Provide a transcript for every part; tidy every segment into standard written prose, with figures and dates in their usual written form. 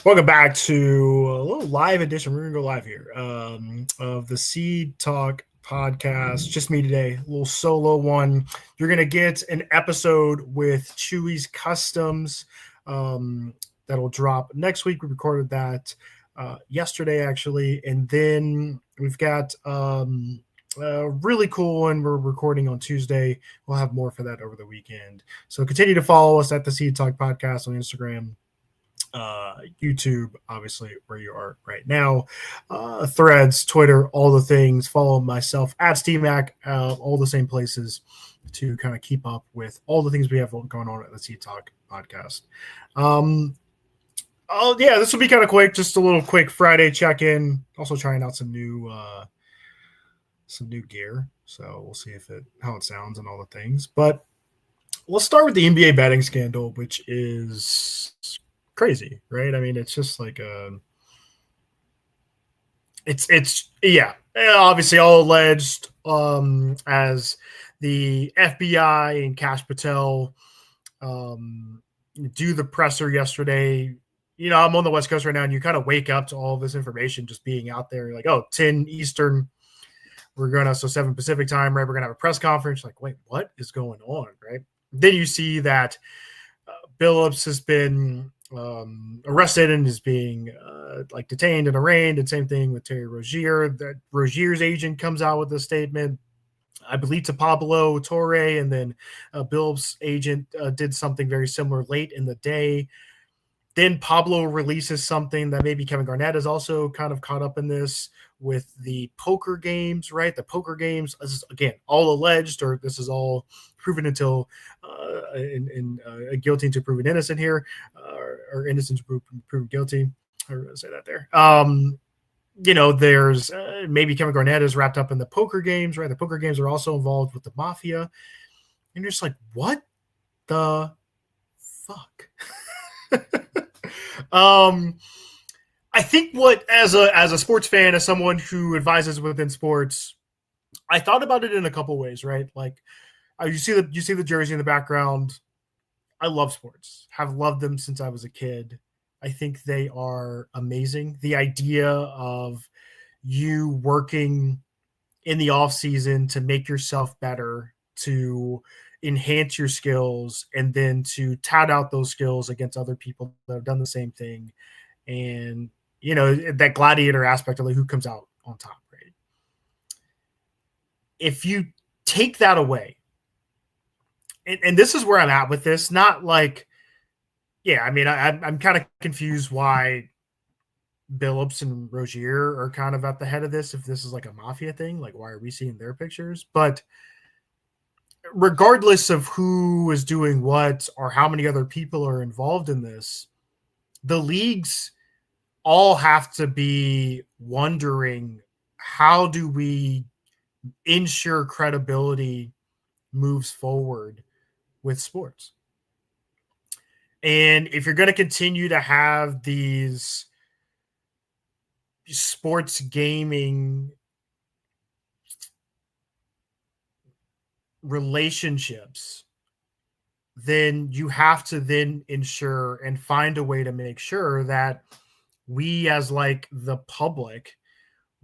Welcome back to a little live edition. We're going to go live here of the Seed Talk podcast. Just me today, a little solo one. You're going to get an episode with Chewy's Customs that'll drop next week. We recorded that yesterday, actually. And then we've got a really cool one we're recording on Tuesday. We'll have more for that over the weekend. So continue to follow us at the Seed Talk podcast on Instagram, YouTube, obviously where you are right now, Threads, Twitter, all the things. Follow myself at SteveMac, all the same places to kind of keep up with all the things we have going on at the Seed Talk podcast. Oh yeah, this will be kind of quick, just a little quick Friday check-in. Also trying out some new gear, so we'll see how it sounds and all the things. But let's start with the NBA betting scandal, which is crazy, right? I mean, it's just like it's obviously all alleged, as the FBI and Kash Patel do the presser yesterday. You know, I'm on the West Coast right now, and you kind of wake up to all this information just being out there. You're like, oh, 10 Eastern, so 7 Pacific time, right? We're gonna have a press conference. Like, wait, what is going on, right? Then you see that Billups has been arrested and is being detained and arraigned, and same thing with Terry Rozier. That Rozier's agent comes out with a statement, I believe, to Pablo Torre, and then Billups' agent did something very similar late in the day. Then Pablo releases something that maybe Kevin Garnett is also kind of caught up in this with the poker games, right? The poker games, this is, again, all alleged, or this is all proven until guilty until proven innocent here, or innocent to proven guilty. Or say that there. There's maybe Kevin Garnett is wrapped up in the poker games, right? The poker games are also involved with the mafia. And you're just like, what the fuck? I think what, as a sports fan, as someone who advises within sports, I thought about it in a couple ways, right? Like, you see the jersey in the background. I love sports, have loved them since I was a kid. I think they are amazing. The idea of you working in the off season to make yourself better, to enhance your skills, and then to tout out those skills against other people that have done the same thing. And, that gladiator aspect of like who comes out on top, right? If you take that away, and this is where I'm at with this, not like, yeah, I mean, I'm kind of confused why Billups and Rozier are kind of at the head of this. If this is like a mafia thing, like, why are we seeing their pictures? But regardless of who is doing what or how many other people are involved in this, the leagues all have to be wondering, how do we ensure credibility moves forward with sports? And if you're going to continue to have these sports gaming relationships, then you have to then ensure and find a way to make sure that we, as like the public,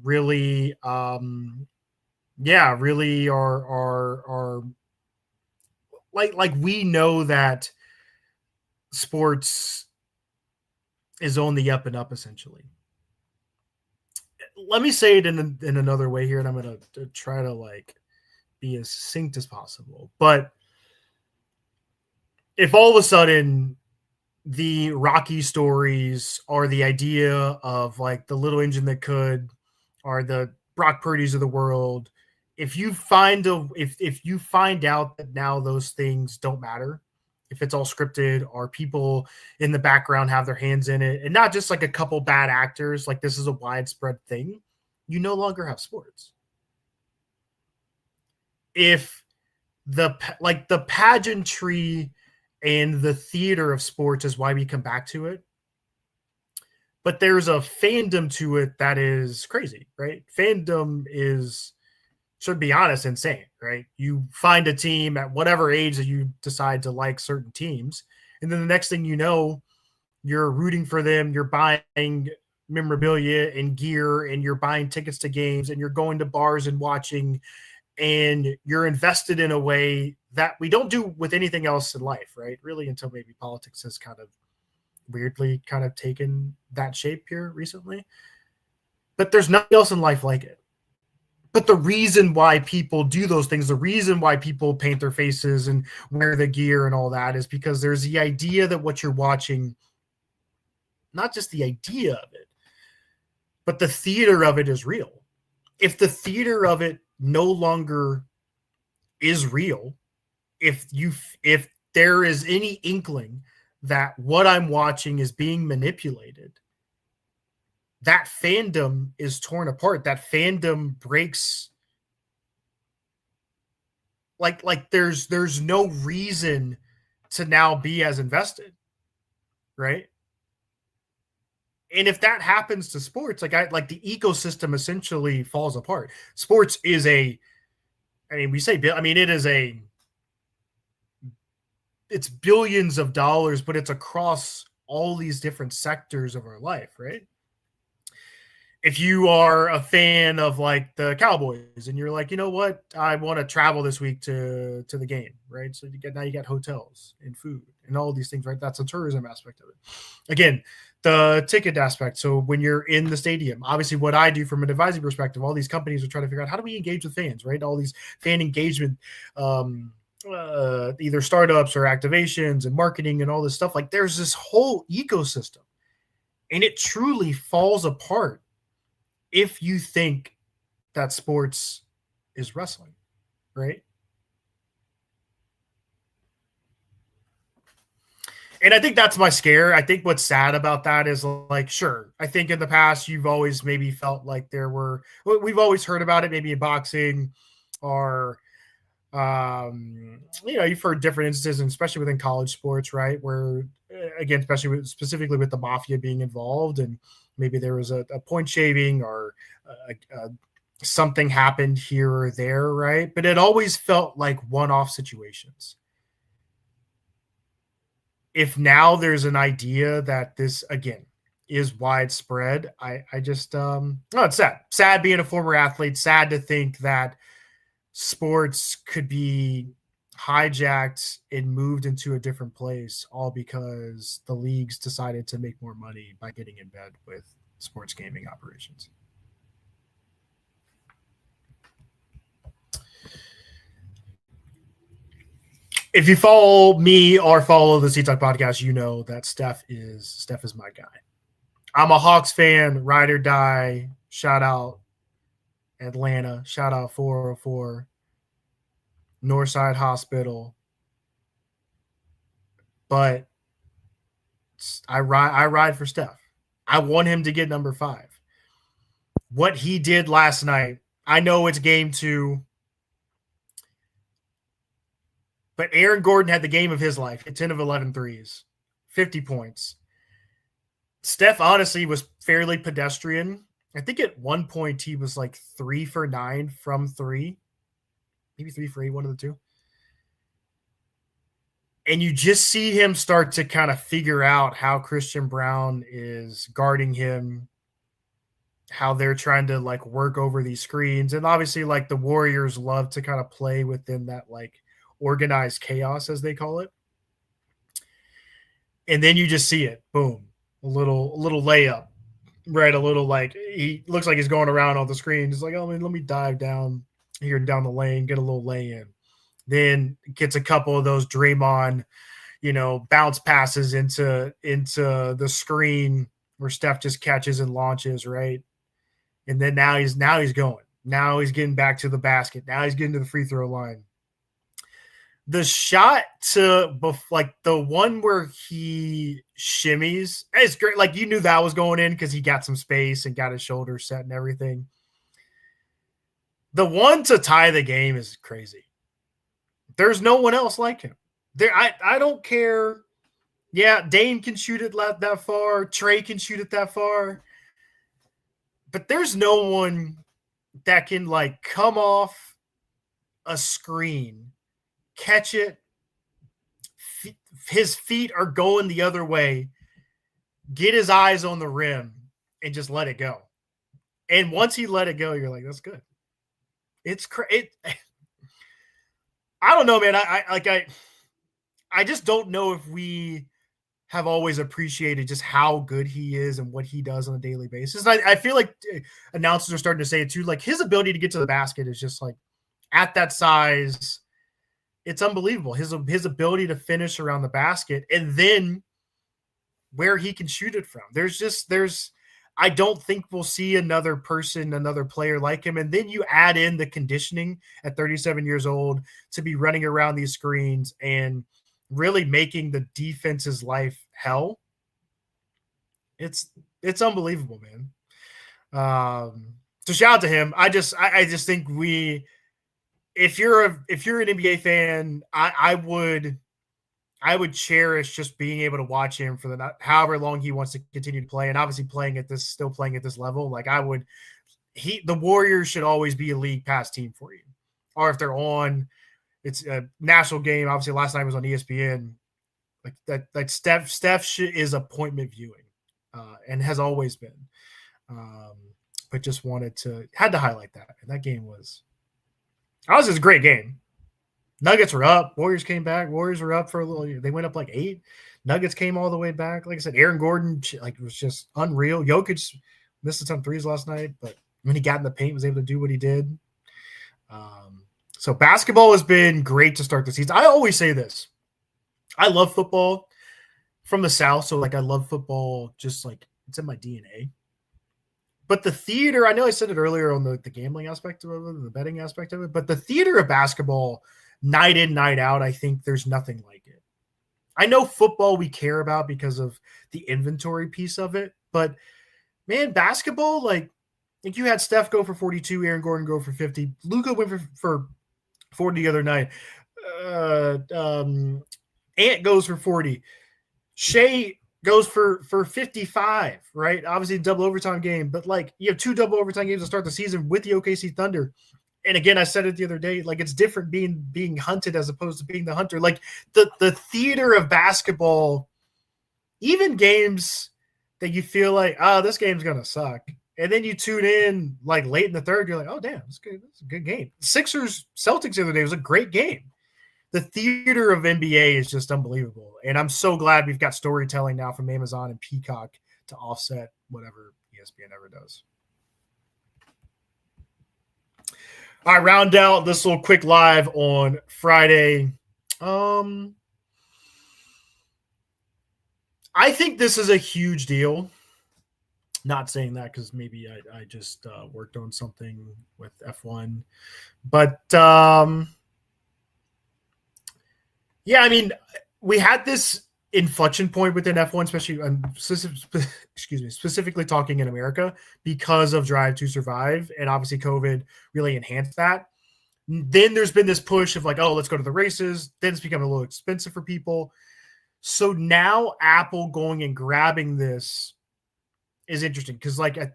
really really are like we know that sports is on the up and up, essentially. Let me say it in another way here, and I'm going to try to like be as succinct as possible. But if all of a sudden the Rocky stories are the idea of like the little engine that could, or the Brock Purdy's of the world, if you find out that now those things don't matter, if it's all scripted, or people in the background have their hands in it, and not just like a couple bad actors, like this is a widespread thing, you no longer have sports. If the pageantry and the theater of sports is why we come back to it, but there's a fandom to it that is crazy, right? Fandom is, should be honest, insane, right? You find a team at whatever age that you decide to like certain teams, and then the next thing you know, you're rooting for them, you're buying memorabilia and gear, and you're buying tickets to games, and you're going to bars and watching, and you're invested in a way that we don't do with anything else in life, right? Really, until maybe politics has kind of weirdly kind of taken that shape here recently. But there's nothing else in life like it. But the reason why people do those things, the reason why people paint their faces and wear the gear and all that, is because there's the idea that what you're watching, not just the idea of it, but the theater of it is real. If the theater of it no longer is real, if there is any inkling that what I'm watching is being manipulated, that fandom is torn apart. That fandom breaks. Like there's no reason to now be as invested, right? And if that happens to sports, like the ecosystem essentially falls apart. Sports is we say, I mean, it's billions of dollars, but it's across all these different sectors of our life, right? If you are a fan of like the Cowboys and you're like, you know what, I want to travel this week to the game, right? So now you get hotels and food and all these things, right? That's a tourism aspect of it. Again, the ticket aspect. So when you're in the stadium, obviously what I do from an advising perspective, all these companies are trying to figure out how do we engage with fans, right? All these fan engagement, either startups or activations and marketing and all this stuff. Like there's this whole ecosystem, and it truly falls apart if you think that sports is wrestling, right? And I think that's my scare. I think what's sad about that is like, sure, I think in the past you've always maybe felt like we've always heard about it, maybe in boxing or, you've heard different instances, and especially within college sports, right? Where, again, specifically with the mafia being involved, and maybe there was a point shaving or something happened here or there, right? But it always felt like one-off situations. If now there's an idea that this again is widespread, I just it's sad being a former athlete, sad to think that sports could be hijacked and moved into a different place, all because the leagues decided to make more money by getting in bed with sports gaming operations. If you follow me or follow the C-Talk podcast, you know that Steph is my guy. I'm a Hawks fan, ride or die. Shout out Atlanta. Shout out 404. Northside Hospital. But I ride for Steph. I want him to get number 5. What he did last night, I know it's game 2. But Aaron Gordon had the game of his life, 10 of 11 threes, 50 points. Steph honestly was fairly pedestrian. I think at one point he was like 3 for 9 from 3, maybe 3 for 8, one of the two. And you just see him start to kind of figure out how Christian Brown is guarding him, how they're trying to like work over these screens. And obviously like the Warriors love to kind of play within that like organized chaos, as they call it. And then you just see it, boom, a little layup, right? A little like he looks like he's going around on the screen. It's like, oh, let me dive down here down the lane, get a little lay in. Then gets a couple of those Draymond, bounce passes into the screen where Steph just catches and launches, right? And then now he's going. Now he's getting back to the basket. Now he's getting to the free throw line. The shot to like the one where he shimmies, it's great. Like you knew that was going in because he got some space and got his shoulders set and everything. The one to tie the game is crazy. There's no one else like him. I don't care. Yeah, Dane can shoot it that far. Trey can shoot it that far. But there's no one that can like come off a screen, catch it. His feet are going the other way, get his eyes on the rim and just let it go. And once he let it go, you're like, that's good. It's I don't know, man. I just don't know if we have always appreciated just how good he is and what he does on a daily basis. And I feel like announcers are starting to say it too. Like his ability to get to the basket is just like at that size, it's unbelievable. His ability to finish around the basket and then where he can shoot it from. I don't think we'll see another player like him. And then you add in the conditioning at 37 years old to be running around these screens and really making the defense's life hell. It's unbelievable, man. So shout out to him. I just think if you're an NBA fan, I would cherish just being able to watch him for however long he wants to continue to play, and obviously still playing at this level. Like the Warriors should always be a league pass team for you, or if they're on, it's a national game. Obviously, last night was on ESPN. Like that, like Steph is appointment viewing, and has always been. But just had to highlight that, and that game was a great game. Nuggets were up. Warriors came back. Warriors were up for a little. They went up like 8. Nuggets came all the way back. Like I said, Aaron Gordon was just unreal. Jokic missed a ton of threes last night, but when he got in the paint, was able to do what he did. So basketball has been great to start the season. I always say this. I love football from the South, so I love football just like it's in my DNA. But the theater, I know I said it earlier on the gambling aspect of it, the betting aspect of it, but the theater of basketball – night in, night out, I think there's nothing like it. I know football we care about because of the inventory piece of it, but man, basketball, like you had Steph go for 42, Aaron Gordon go for 50, Luka went for 40 the other night, Ant goes for 40, Shea goes for 55, right? Obviously double overtime game, but like you have 2 double overtime games to start the season with the OKC Thunder. And again, I said it the other day, like it's different being hunted as opposed to being the hunter. Like the theater of basketball, even games that you feel like, this game's going to suck. And then you tune in like late in the third, you're like, oh, damn, it's a good game. Sixers Celtics the other day was a great game. The theater of NBA is just unbelievable. And I'm so glad we've got storytelling now from Amazon and Peacock to offset whatever ESPN ever does. All right, round out this little quick live on Friday. I think this is a huge deal. Not saying that because maybe I just worked on something with F1. But, yeah, I mean, we had this inflection point within F1, specifically talking in America because of Drive to Survive, and obviously COVID really enhanced that. Then there's been this push of like, oh, let's go to the races. Then it's become a little expensive for people. So now Apple going and grabbing this is interesting because like I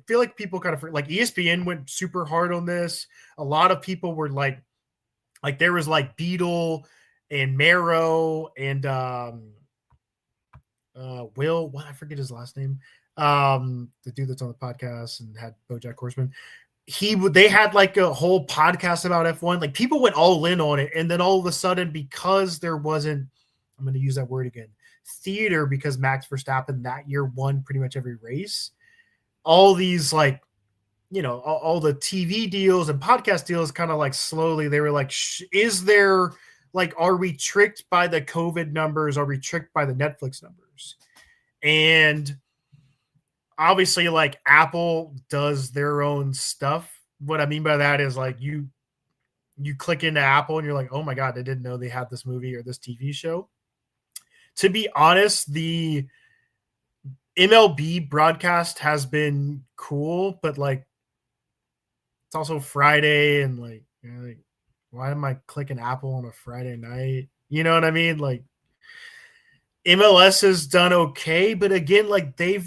feel like people kind of like ESPN went super hard on this. A lot of people were like there was like Beetle and Mero and Will, I forget his last name. The dude that's on the podcast and had BoJack Horseman. They had like a whole podcast about F1. Like people went all in on it. And then all of a sudden, because there wasn't, I'm going to use that word again, theater, because Max Verstappen that year won pretty much every race. All these like, all the TV deals and podcast deals kind of like slowly, they were like, is there like, are we tricked by the COVID numbers? Are we tricked by the Netflix numbers? And obviously, like Apple does their own stuff. What I mean by that is like you click into Apple and you're like, oh my God, I didn't know they had this movie or this TV show. To be honest, the MLB broadcast has been cool, but like it's also Friday and like, why am I clicking Apple on a Friday night? You know what I mean? Like MLS has done okay, but again, like they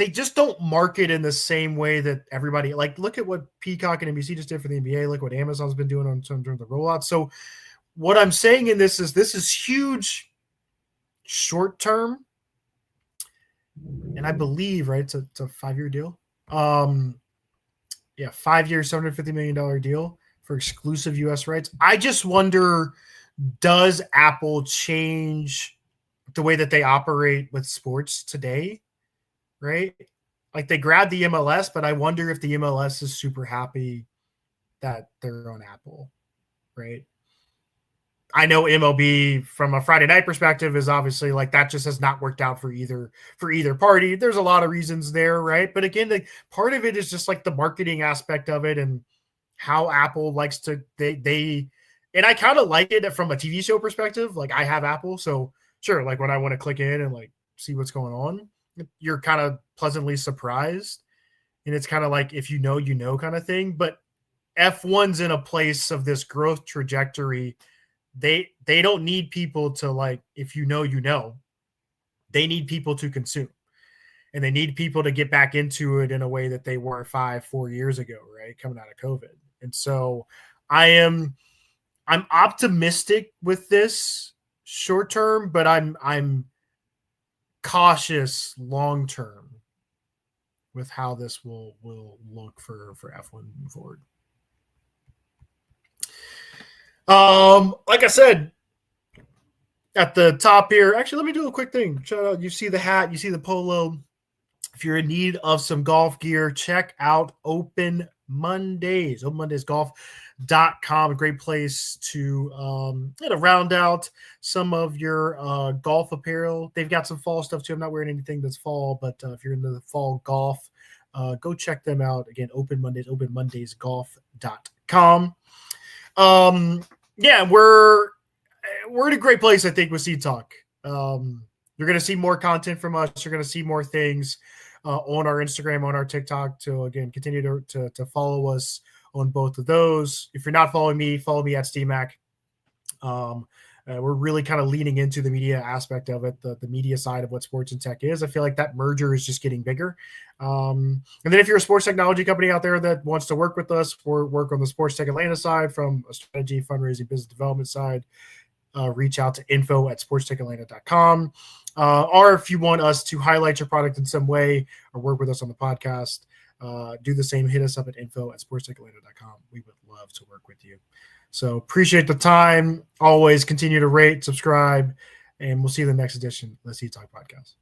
just don't market in the same way that everybody, like look at what Peacock and NBC just did for the NBA. Look what Amazon's been doing on some during the rollout. So what I'm saying in this is huge short term, and I believe, right, it's a 5-year deal. Yeah, 5 years, $750 million deal for exclusive US rights. I just wonder, does Apple change the way that they operate with sports today? Right? Like they grabbed the MLS, but I wonder if the MLS is super happy that they're on Apple, right? I know MLB from a Friday night perspective is obviously like that just has not worked out for either party. There's a lot of reasons there, right? But again, the part of it is just like the marketing aspect of it and how Apple likes to they and I kind of like it from a TV show perspective. Like I have Apple, so sure, like when I want to click in and like see what's going on, you're kind of pleasantly surprised. And it's kind of like if you know kind of thing. But F1's in a place of this growth trajectory. They don't need people to like, if you know, they need people to consume. And they need people to get back into it in a way that they were 4 years ago, right? Coming out of COVID. And so I'm optimistic with this short term, but I'm cautious long term with how this will look for F1 moving forward. Like I said at the top here, actually, let me do a quick thing. Shout out, you see the hat, you see the polo. If you're in need of some golf gear, check out Open Mondays, openmondaysgolf.com. A great place to round out some of your golf apparel. They've got some fall stuff too. I'm not wearing anything that's fall, but if you're into the fall golf, go check them out. Again, Open Mondays, openmondaysgolf.com. Yeah, we're in a great place, I think, with Seed Talk. You're going to see more content from us. You're going to see more things on our Instagram, on our TikTok. To again, continue to follow us on both of those. If you're not following me at SteamAc. We're really kind of leaning into the media aspect of it, the media side of what sports and tech is. I feel like that merger is just getting bigger. And then if you're a sports technology company out there that wants to work with us or work on the Sports Tech Atlanta side from a strategy, fundraising, business development side, reach out to info@sportstechatlanta.com. Or if you want us to highlight your product in some way or work with us on the podcast, do the same. Hit us up at info@sportstechatlanta.com. We would love to work with you. So appreciate the time. Always continue to rate, subscribe, and we'll see you in the next edition of the Seed Talk Podcast.